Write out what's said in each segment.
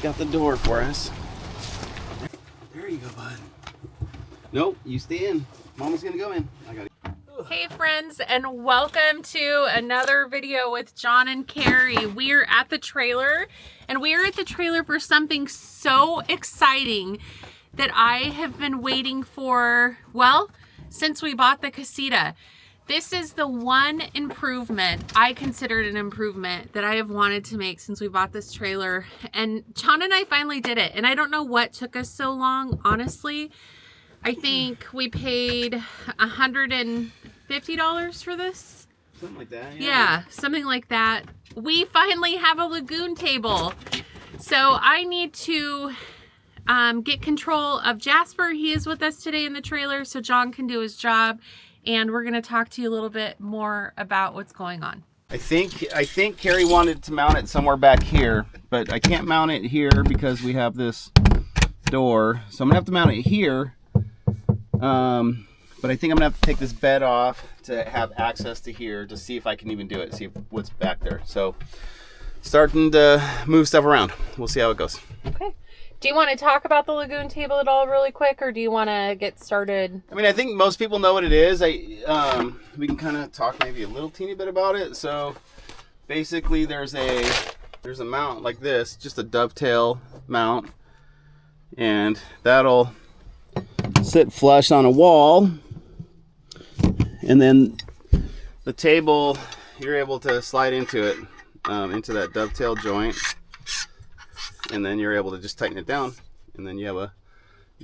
got the door for us. There you go, bud. Nope, you stay in. Mama's gonna go in. I got it. Hey friends, and welcome to another video with John and Carrie. We're at the trailer, and we are at the trailer for something so exciting that I have been waiting for, well, since we bought the Casita. This is the one improvement, I considered an improvement, that I have wanted to make since we bought this trailer. And John and I finally did it. And I don't know what took us so long, honestly. I think we paid $150 for this. Something like that, yeah, something like that. We finally have a Lagun table. So I need to get control of Jasper. He is with us today in the trailer so John can do his job. And we're gonna talk to you a little bit more about what's going on. I think Carrie wanted to mount it somewhere back here, but I can't mount it here because we have this door. So I'm gonna have to mount it here. But I think I'm gonna have to take this bed off to have access to here to see if I can even do it, see what's back there. So starting to move stuff around. We'll see how it goes. Okay. Do you want to talk about the Lagun table at all really quick, or do you want to get started? I mean, I think most people know what it is. We can kind of talk maybe a little teeny bit about it. So basically there's a mount like this, just a dovetail mount, and that'll sit flush on a wall, and then the table, you're able to slide into it, into that dovetail joint, and then you're able to just tighten it down, and then you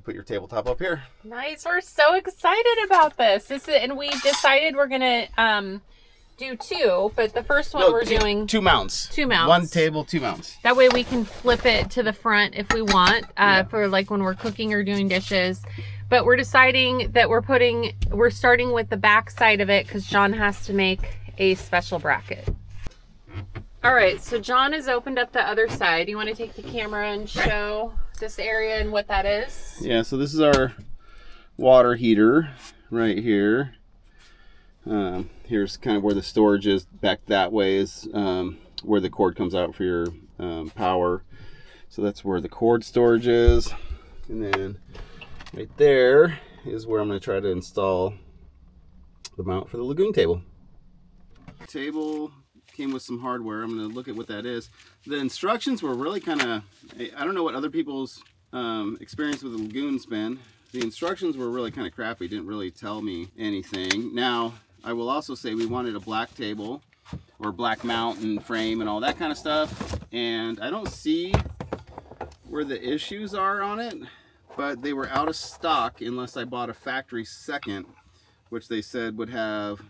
put your tabletop up here. Nice. We're so excited about this. And we decided we're gonna do two, but the first one we're doing two mounts. Two mounts. One table, two mounts. That way we can flip it to the front if we want, for like when we're cooking or doing dishes. But we're deciding that we're starting with the back side of it because John has to make a special bracket. All right, so John has opened up the other side. You want to take the camera and show this area and what that is? Yeah, so this is our water heater right here. Here's kind of where the storage is. Back that way is where the cord comes out for your power. So that's where the cord storage is. And then right there is where I'm going to try to install the mount for the Lagun table. Table came with some hardware. I'm going to look at what that is. The instructions were really kind of, I don't know what other people's experience with the Lagun's been. The instructions were really kind of crappy. Didn't really tell me anything. Now, I will also say we wanted a black table or black mount and frame and all that kind of stuff. And I don't see where the issues are on it, but they were out of stock unless I bought a factory second, which they said would have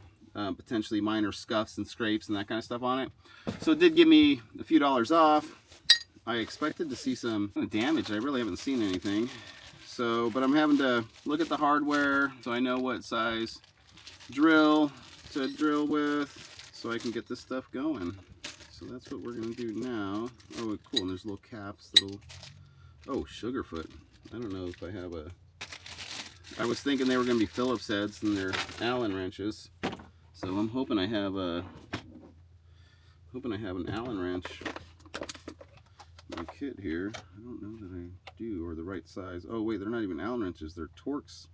potentially minor scuffs and scrapes and that kind of stuff on it. So it did give me a few dollars off. I expected to see some damage. I really haven't seen anything. So, but I'm having to look at the hardware so I know what size drill to drill with so I can get this stuff going. So that's what we're gonna do now. Oh, cool, and there's little caps that'll, oh, Sugarfoot. I don't know if I have I was thinking they were gonna be Phillips heads and they're Allen wrenches. So I'm hoping I have an Allen wrench in my kit here. I don't know that I do, or the right size. Oh wait, they're not even Allen wrenches, they're Torx.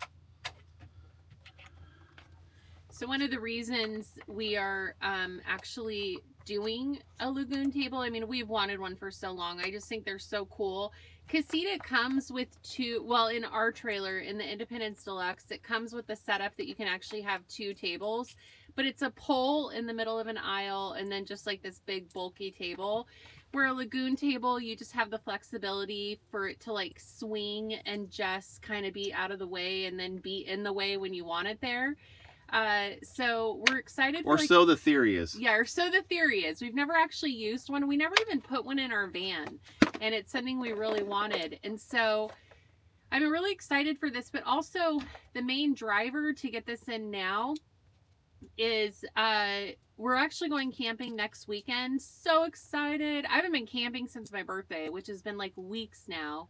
So one of the reasons we are actually doing a Lagun table, I mean, we've wanted one for so long. I just think they're so cool. Casita comes with two, well, in our trailer, in the Independence Deluxe, it comes with the setup that you can actually have two tables, but it's a pole in the middle of an aisle and then just like this big bulky table. Where a Lagun table, you just have the flexibility for it to like swing and just kind of be out of the way and then be in the way when you want it there. So we're excited. Or so the theory is. Yeah, or so the theory is. We've never actually used one. We never even put one in our van, and it's something we really wanted. And so I'm really excited for this, but also the main driver to get this in now is we're actually going camping next weekend. So excited. I haven't been camping since my birthday, which has been like weeks now.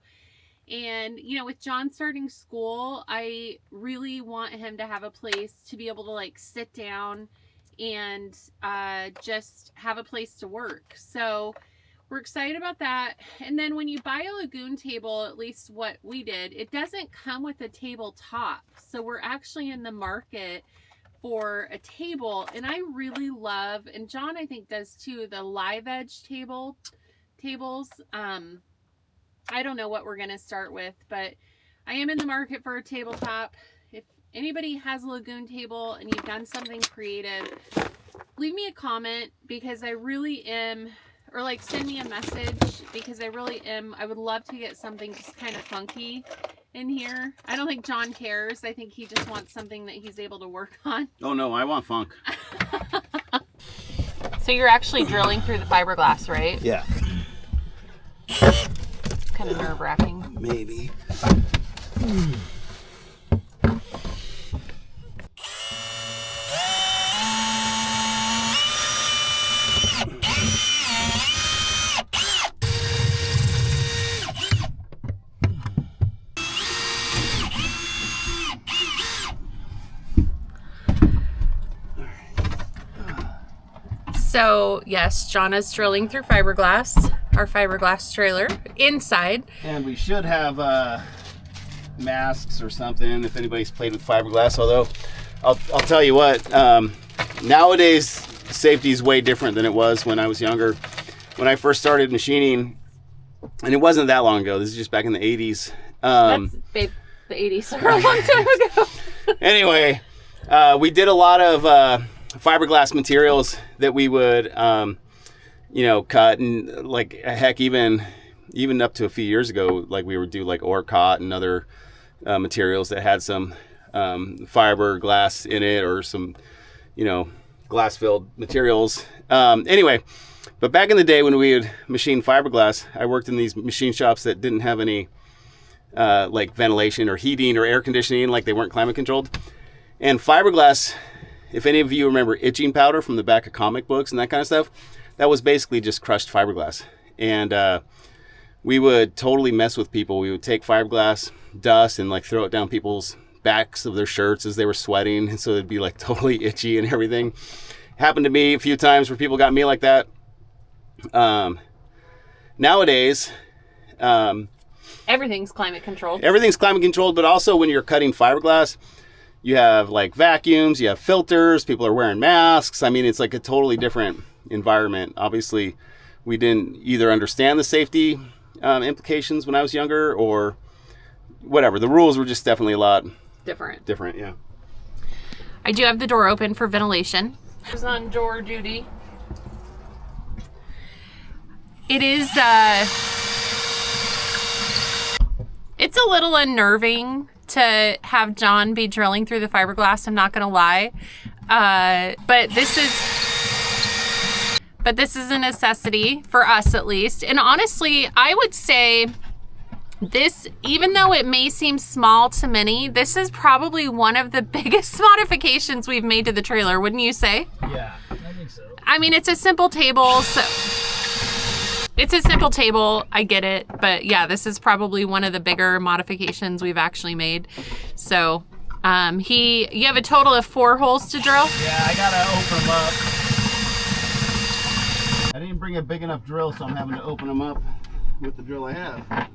And, you know, with John starting school, I really want him to have a place to be able to like sit down and just have a place to work. So we're excited about that. And then when you buy a Lagun table, at least what we did, it doesn't come with a tabletop. So we're actually in the market for a table, and I really love, and John I think does too, the live edge tables. I don't know what we're gonna start with, but I am in the market for a tabletop. If anybody has a Lagun table and you've done something creative, leave me a comment, because I really am, or like send me a message, because I really am, I would love to get something just kind of funky in here. I don't think John cares. I think he just wants something that he's able to work on. Oh no, I want funk. So you're actually drilling through the fiberglass, right? Yeah. It's kind of nerve-wracking. Maybe. So yes, John is drilling through fiberglass, our fiberglass trailer inside. And we should have masks or something if anybody's played with fiberglass. Although I'll tell you what, nowadays safety is way different than it was when I was younger. When I first started machining, and it wasn't that long ago. This is just back in the 80s. That's the 80s, a long time ago. Anyway, we did a lot of fiberglass materials that we would, cut, and like heck, even up to a few years ago, like we would do like Orcot and other materials that had some fiberglass in it, or some, glass-filled materials. Anyway, but back in the day when we would machine fiberglass, I worked in these machine shops that didn't have any like ventilation or heating or air conditioning, like they weren't climate controlled. And fiberglass, if any of you remember itching powder from the back of comic books and that kind of stuff, that was basically just crushed fiberglass. And we would totally mess with people. We would take fiberglass dust and like throw it down people's backs of their shirts as they were sweating, and so it'd be like totally itchy and everything. Happened to me a few times where people got me like that. Nowadays, everything's climate controlled. Everything's climate controlled, but also when you're cutting fiberglass, you have like vacuums, you have filters, people are wearing masks. I mean, it's like a totally different environment. Obviously, we didn't either understand the safety implications when I was younger, or whatever. The rules were just definitely a lot different, yeah. I do have the door open for ventilation. Who's on door duty? It is, it's a little unnerving to have John be drilling through the fiberglass, I'm not gonna lie. But this is a necessity for us, at least. And honestly, I would say this, even though it may seem small to many, this is probably one of the biggest modifications we've made to the trailer, wouldn't you say? Yeah, I think so. I mean, it's a simple table, so it's a simple table, I get it, but yeah, this is probably one of the bigger modifications we've actually made. So, you have a total of 4 holes to drill? Yeah, I gotta open them up. I didn't bring a big enough drill, so I'm having to open them up with the drill I have.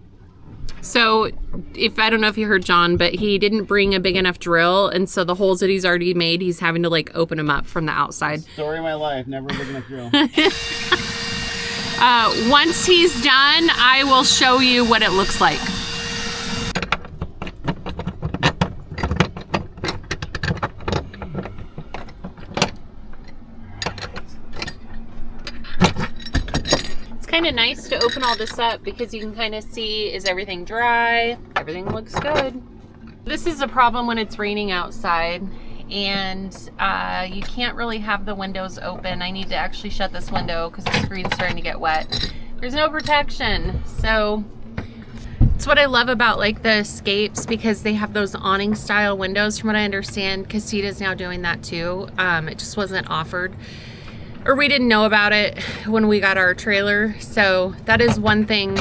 So, I don't know if you heard John, but he didn't bring a big enough drill, and so the holes that he's already made, he's having to like open them up from the outside. Story of my life, never a big enough drill. Once he's done, I will show you what it looks like. It's kind of nice to open all this up because you can kind of see, is everything dry? Everything looks good. This is a problem when it's raining outside, and you can't really have the windows open. I need to actually shut this window because the screen's starting to get wet. There's no protection, so it's what I love about like the escapes, because they have those awning style windows. From what I understand, Casita is now doing that too. It just wasn't offered, or we didn't know about it when we got our trailer. So that is one thing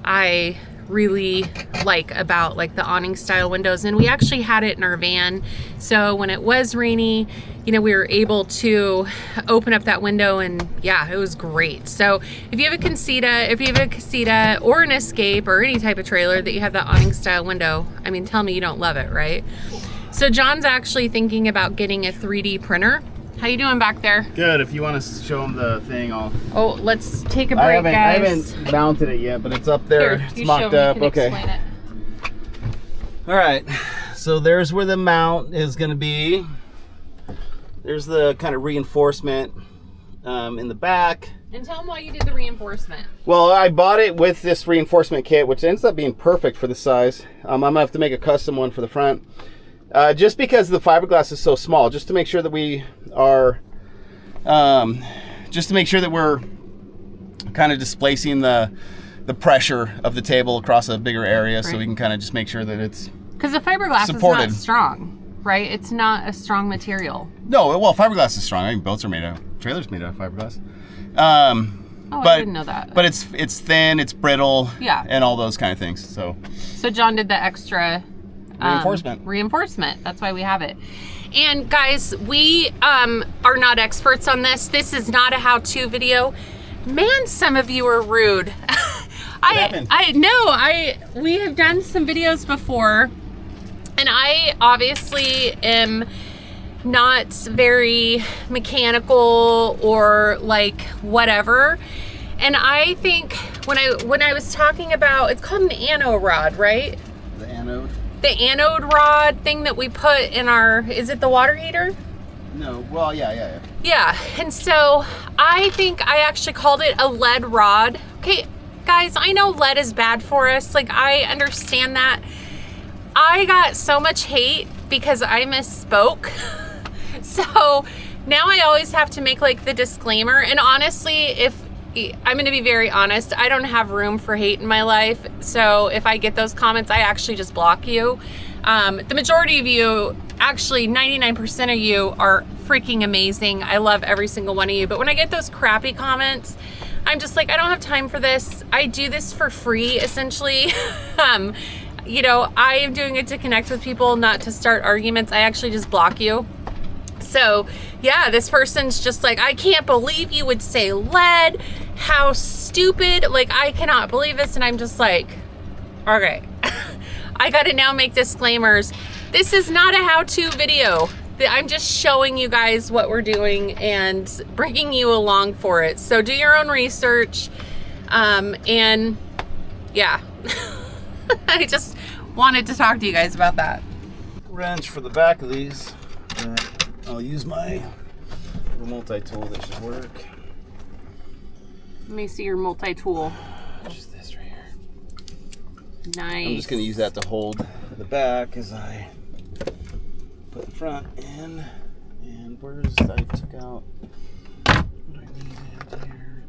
I really like about like the awning style windows. And we actually had it in our van, so when it was rainy, you know, we were able to open up that window, and yeah, it was great. So if you have a Casita or an Escape or any type of trailer that you have that awning style window, I mean, tell me you don't love it, right? So John's actually thinking about getting a 3D printer. How you doing back there? Good. If you want to show them the thing, I'll... Oh, let's take a break, guys. I haven't mounted it yet, but it's up there. Here, it's you mocked show me, up. you can Okay. explain it. All right. So there's where the mount is going to be. There's the kind of reinforcement in the back. And tell them why you did the reinforcement. Well, I bought it with this reinforcement kit, which ends up being perfect for the size. I'm going to have to make a custom one for the front. Just because the fiberglass is so small, just to make sure that we are, just to make sure that we're kind of displacing the pressure of the table across a bigger area, right. So we can kind of just make sure that it's because the fiberglass supported. Is not strong, right? It's not a strong material. No, well, fiberglass is strong. I mean, boats are made out, trailers made out of fiberglass. Oh, I didn't know that. But it's thin, it's brittle, yeah, and all those kind of things. So John did the extra reinforcement. That's why we have it. And guys, we are not experts on this. This is not a how-to video. Man, some of you are rude. We have done some videos before, and I obviously am not very mechanical or like whatever. And I think when I was talking about, it's called an anode rod, right? The anode. The anode rod thing that we put in our, is it the water heater? No, well, yeah. Yeah, and so I think I actually called it a lead rod. Okay, guys, I know lead is bad for us. Like, I understand that. I got so much hate because I misspoke. So now I always have to make like the disclaimer. And honestly, if I'm going to be very honest, I don't have room for hate in my life. So if I get those comments, I actually just block you. The majority of you, actually 99% of you, are freaking amazing. I love every single one of you. But when I get those crappy comments, I'm just like, I don't have time for this. I do this for free, essentially. You know, I am doing it to connect with people, not to start arguments. I actually just block you. So yeah, this person's just like, I can't believe you would say lead. How stupid. Like, I cannot believe this. And I'm just like, okay. I gotta now make disclaimers. This is not a how-to video. I'm just showing you guys what we're doing and bringing you along for it. So do your own research. And yeah, I just wanted to talk to you guys about that. Wrench for the back of these. I'll use my multi-tool. That should work. Let me see your multi-tool. Just this right here. Nice. I'm just going to use that to hold the back as I put the front in. And where's, I took out what I needed here.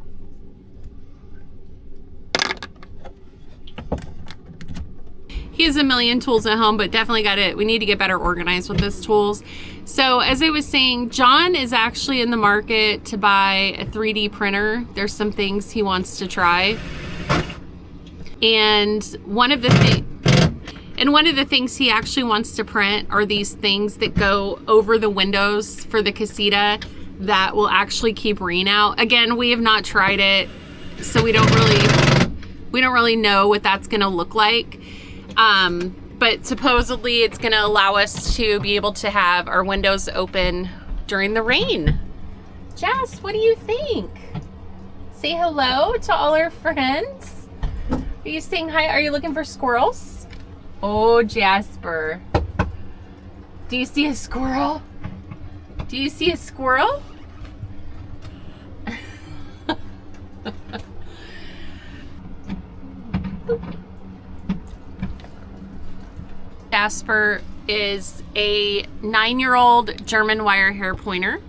He has a million tools at home, but definitely we need to get better organized with his tools. So as I was saying, John is actually in the market to buy a 3D printer. There's some things he wants to try. And one of the things he actually wants to print are these things that go over the windows for the Casita that will actually keep rain out. Again, we have not tried it, so we don't really know what that's gonna look like. But supposedly it's gonna allow us to be able to have our windows open during the rain. Jess, what do you think? Say hello to all our friends. Are you saying hi? Are you looking for squirrels? Oh, Jasper. Do you see a squirrel? Do you see a squirrel? Jasper is a 9-year-old German wire hair pointer.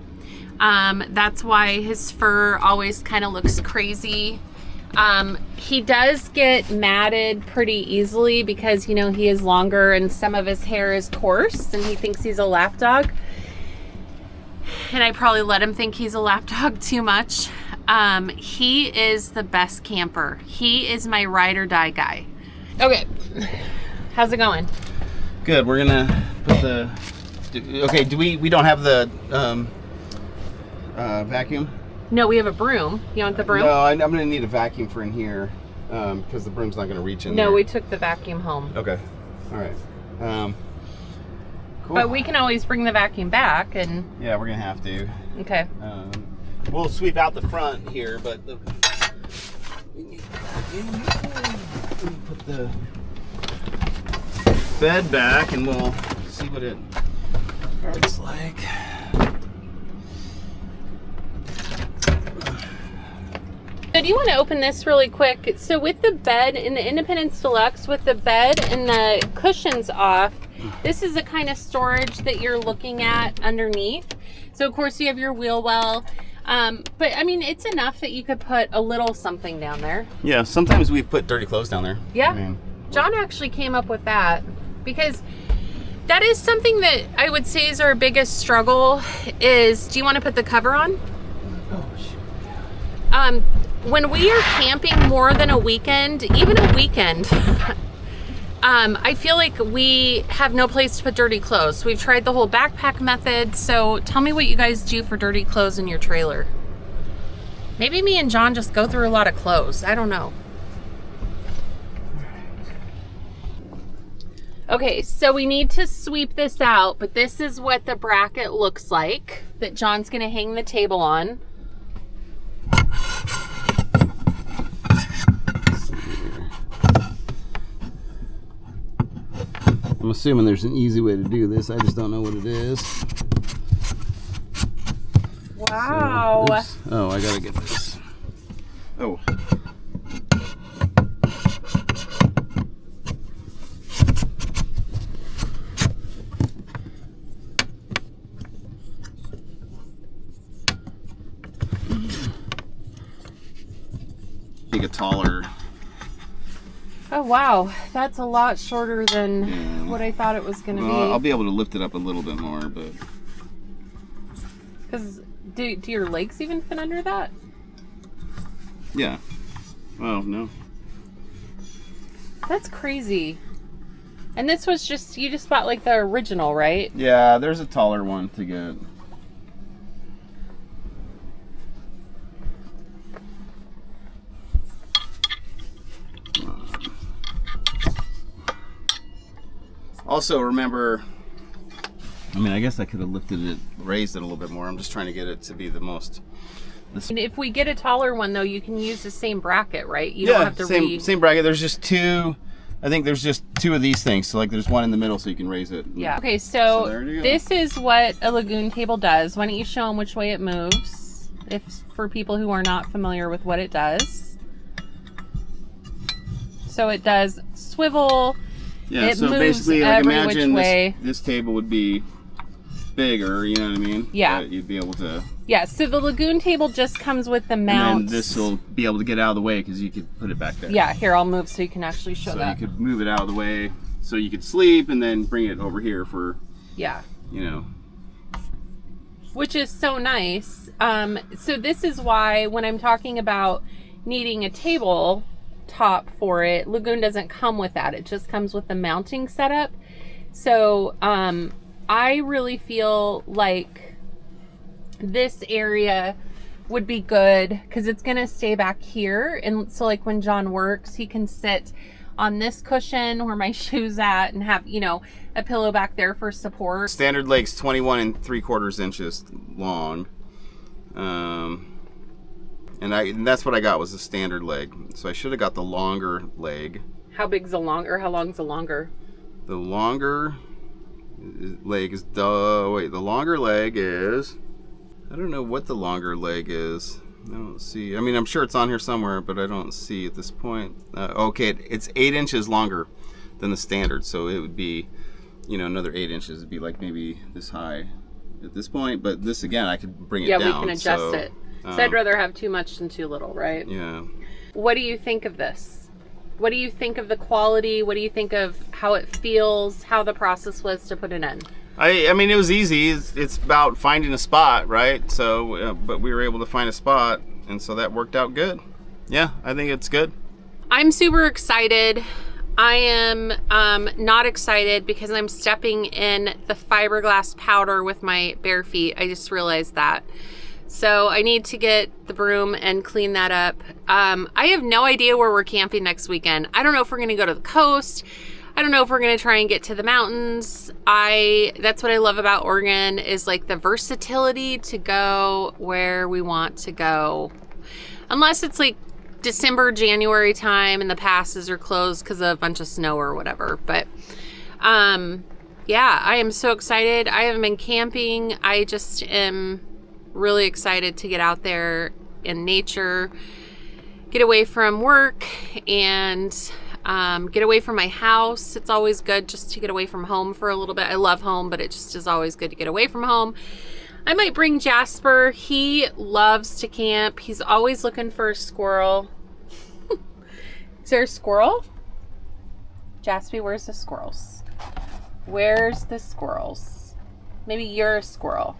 That's why his fur always kind of looks crazy. He does get matted pretty easily because, you know, he is longer and some of his hair is coarse and he thinks he's a lapdog. And I probably let him think he's a lapdog too much. He is the best camper. He is my ride or die guy. Okay. How's it going? Good. We're gonna put the. Okay. Do we don't have the vacuum? No, we have a broom. You want the broom? No, I'm gonna need a vacuum for in here because the broom's not gonna reach in there. No, we took the vacuum home. Okay. All right. Cool. But we can always bring the vacuum back and. Yeah, we're gonna have to. Okay. We'll sweep out the front here, but put the bed back and we'll see what it looks like. So do you want to open this really quick? So with the bed in the Independence Deluxe, with the bed and the cushions off, this is the kind of storage that you're looking at underneath. So of course you have your wheel well. But I mean, it's enough that you could put a little something down there. Yeah, sometimes we've put dirty clothes down there. Yeah. I mean, John actually came up with that because that is something that I would say is our biggest struggle is, do you want to put the cover on? oh shit. When we are camping more than a weekend, even a weekend, I feel like we have no place to put dirty clothes. We've tried the whole backpack method. So tell me what you guys do for dirty clothes in your trailer. Maybe me and John just go through a lot of clothes. I don't know. Okay, so we need to sweep this out, but this is what the bracket looks like that John's gonna hang the table on. I'm assuming there's an easy way to do this. I just don't know what it is. Wow. So, oops. Oh, I gotta get this. Oh. Make it taller. Oh wow, that's a lot shorter than what I thought it was going to be. I'll be able to lift it up a little bit more, but because do your legs even fit under that? yeah. Oh no. That's crazy. And this was just, you just bought like the original, right? Yeah, there's a taller one to get. Also, remember, I mean, I guess I could have lifted it, raised it a little bit more. I'm just trying to get it to be the most. And if we get a taller one, though, you can use the same bracket, right? You don't have to same bracket. There's just two. I think there's just two of these things. So like, there's one in the middle, so you can raise it. Yeah. Okay, so there you go. this is what a Lagun table does. Why don't you show them which way it moves, if for people who are not familiar with what it does. So it does swivel. Yeah, it so moves basically, like, every imagine which way. this table would be bigger, you know what I mean? Yeah. But you'd be able to. Yeah, so the Lagun table just comes with the mount. And then this will be able to get out of the way because you could put it back there. Yeah, here, I'll move so you can actually show so that. you could move it out of the way so you could sleep and then bring it over here for, Yeah. you know. Which is so nice. So this is why when I'm talking about needing a table top for it, Lagun doesn't come with that. It just comes with the mounting setup. So I really feel like this area would be good because it's gonna stay back here, and so like when John works, he can sit on this cushion where my shoe's at and have, you know, a pillow back there for support. Standard leg's 21 3/4 inches long. And that's what I got, was the standard leg. So I should have got the longer leg. How big's the longer? How long's the longer? The longer leg is the longer leg is, I don't know what the longer leg is. I don't see. I mean, I'm sure it's on here somewhere, but I don't see at this point. Okay, it's 8 inches longer than the standard, so it would be, you know, another 8 inches. It'd be like maybe this high at this point, but this again, I could bring it down. Yeah, we can adjust it. So I'd rather have too much than too little, right? Yeah. What do you think of this? What do you think of the quality? What do you think of how it feels? How the process was to put it in? I mean, it was easy. It's about finding a spot, right? So, but we were able to find a spot, and so that worked out good. Yeah, I think it's good. I'm super excited. I am not excited because I'm stepping in the fiberglass powder with my bare feet. I just realized that. So I need to get the broom and clean that up. I have no idea where we're camping next weekend. I don't know if we're gonna go to the coast. I don't know if we're gonna try and get to the mountains. That's what I love about Oregon, is like the versatility to go where we want to go. Unless it's like December, January time and the passes are closed because of a bunch of snow or whatever. But yeah, I am so excited. I haven't been camping. I just am really excited to get out there in nature, get away from work, and get away from my house. It's always good just to get away from home for a little bit. I love home, but it just is always good to get away from home. I might bring Jasper. He loves to camp. He's always looking for a squirrel. Is there a squirrel? Jaspy, where's the squirrels? Where's the squirrels? Maybe you're a squirrel.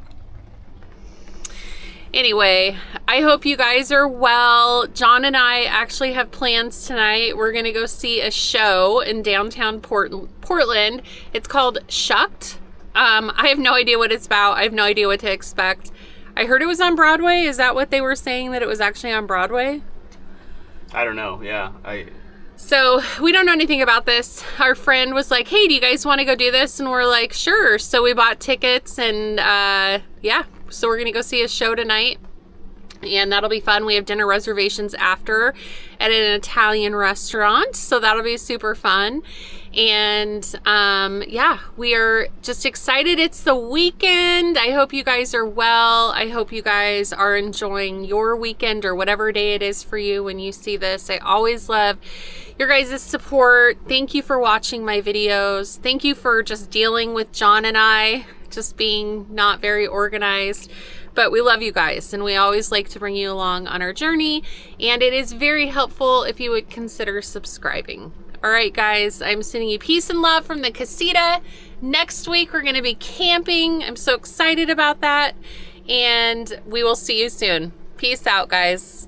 Anyway, I hope you guys are well. John and I actually have plans tonight. We're gonna go see a show in downtown Portland. It's called Shucked. I have no idea what it's about. I have no idea what to expect. I heard it was on Broadway. Is that what they were saying, that it was actually on Broadway? I don't know. Yeah. So we don't know anything about this. Our friend was like, hey, do you guys want to go do this? And we're like, sure. So we bought tickets, and yeah. So we're going to go see a show tonight, and that'll be fun. We have dinner reservations after at an Italian restaurant, so that'll be super fun. And yeah, we are just excited. It's the weekend. I hope you guys are well. I hope you guys are enjoying your weekend or whatever day it is for you when you see this. I always love your guys' support. Thank you for watching my videos. Thank you for just dealing with John and I just being not very organized. But we love you guys, and we always like to bring you along on our journey. And it is very helpful if you would consider subscribing. All right, guys, I'm sending you peace and love from the Casita. Next week, we're going to be camping. I'm so excited about that. And we will see you soon. Peace out, guys.